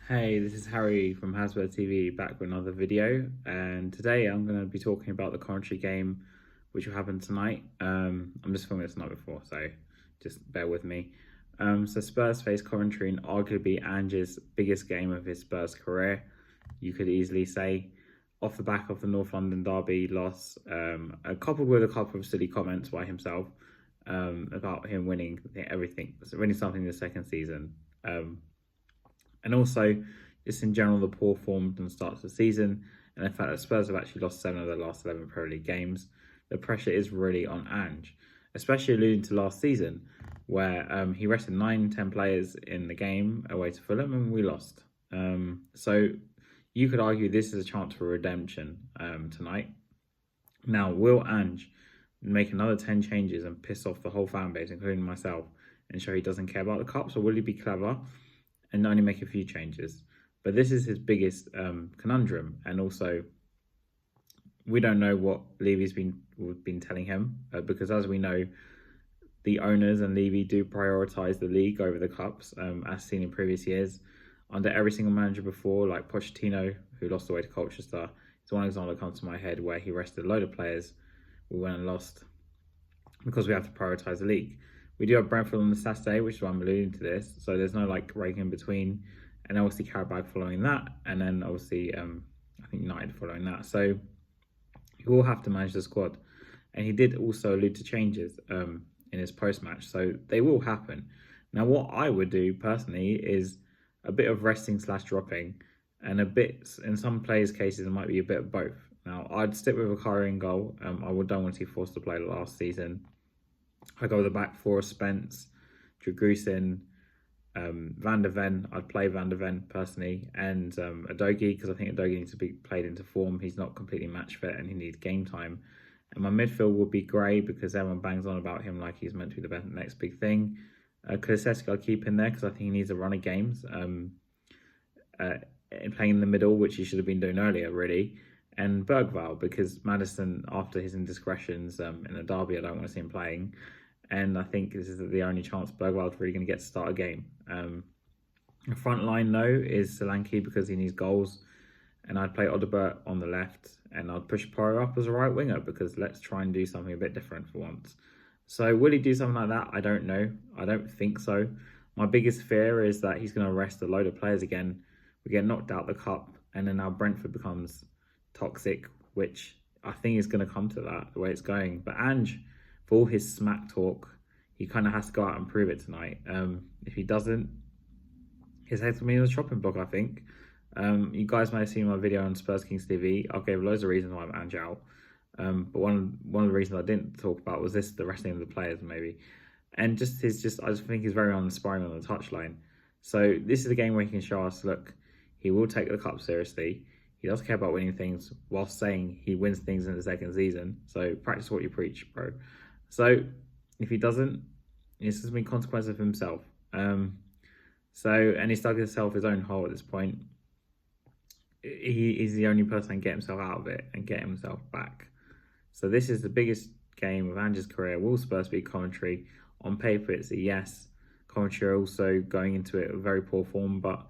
Hey, this is Harry from Hasbro TV back with another video, and today I'm going to be talking about the Coventry game which will happen tonight. I'm just filming this the night before, so just bear with me. So Spurs face Coventry in arguably Ange's biggest game of his Spurs career, you could easily say, off the back of the North London derby loss, coupled with a couple of silly comments by himself about him winning everything, winning something in the second season. And also, just in general, the poor form from the start of the season, and the fact that Spurs have actually lost 7 of their last 11 Premier League games, the pressure is really on Ange, especially alluding to last season, where he rested 9-10 players in the game away to Fulham, and we lost. So you could argue this is a chance for redemption tonight. Now, will Ange make another 10 changes and piss off the whole fan base, including myself, and show he doesn't care about the Cups, or will he be clever and only make a few changes? But this is his biggest conundrum, and also we don't know what Levy's been telling him, because as we know, the owners and Levy do prioritise the league over the Cups, as seen in previous years under every single manager before, like Pochettino, who lost away to Colchester. It's one example that comes to my head where he rested a load of players. We went and lost because we have to prioritise the league. We do have Brentford on the Saturday, which is why I'm alluding to this. So there's no like break in between, and obviously Carabao following that, and then obviously I think United following that. So he will have to manage the squad, and he did also allude to changes in his post-match, so they will happen. Now, what I would do personally is a bit of resting / dropping, and a bit in some players' cases it might be a bit of both. Now, I'd stick with Akari in goal. I don't want to see forced to play last season. I go with the back four: Spence, Dragusin, Van der Ven. I'd play Van der Ven personally, and Udogie, because I think Udogie needs to be played into form. He's not completely match fit and he needs game time. And my midfield would be Gray, because everyone bangs on about him like he's meant to be the next big thing. Kulusevski I'll keep in there because I think he needs a run of games, playing in the middle, which he should have been doing earlier, really. And Bergvall, because Maddison, after his indiscretions in the derby, I don't want to see him playing. And I think this is the only chance Bergvall's really going to get to start a game. The front line, though, is Solanke, because he needs goals. And I'd play Odobert on the left, and I'd push Porro up as a right winger, because let's try and do something a bit different for once. So will he do something like that? I don't know. I don't think so. My biggest fear is that he's going to rest a load of players again. We get knocked out the cup, and then now Brentford becomes toxic, which I think is going to come to that, the way it's going. But Ange, for all his smack talk, he kind of has to go out and prove it tonight. If he doesn't, his head's going to be in the chopping block, I think. You guys may have seen my video on Spurs Kings TV. I gave loads of reasons why I'm Ange out. But one of the reasons I didn't talk about was the resting of the players, maybe. And I just think he's very uninspiring on the touchline. So this is a game where he can show us, look, he will take the cup seriously. He does care about winning things, whilst saying he wins things in the second season. So practice what you preach, bro. So if he doesn't, it's just been consequence of himself. And he's dug himself his own hole at this point. He is the only person that can get himself out of it and get himself back. So this is the biggest game of Ange's career. Will Spurs beat Coventry? On paper, it's a yes. Coventry are also going into it with very poor form, but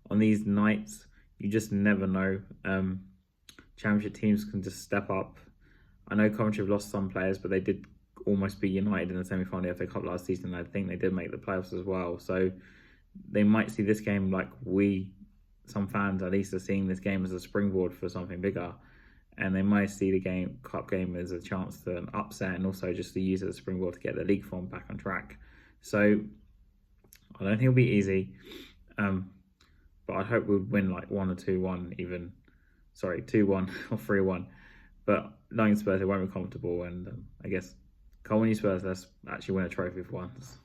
on these nights, you just never know. Championship teams can just step up. I know Coventry have lost some players, but they did almost beat United in the semi-final of the FA Cup last season. I think they did make the playoffs as well. So they might see this game like some fans at least, are seeing this game as a springboard for something bigger. And they might see the cup game as a chance to an upset, and also just to use it as a springboard to get the league form back on track. So I don't think it'll be easy. But I hope we'll win like 1 or 2-1 even. Sorry, 2-1 or 3-1. But knowing Spurs, it won't be comfortable. And I guess, come on you Spurs, let's actually win a trophy for once.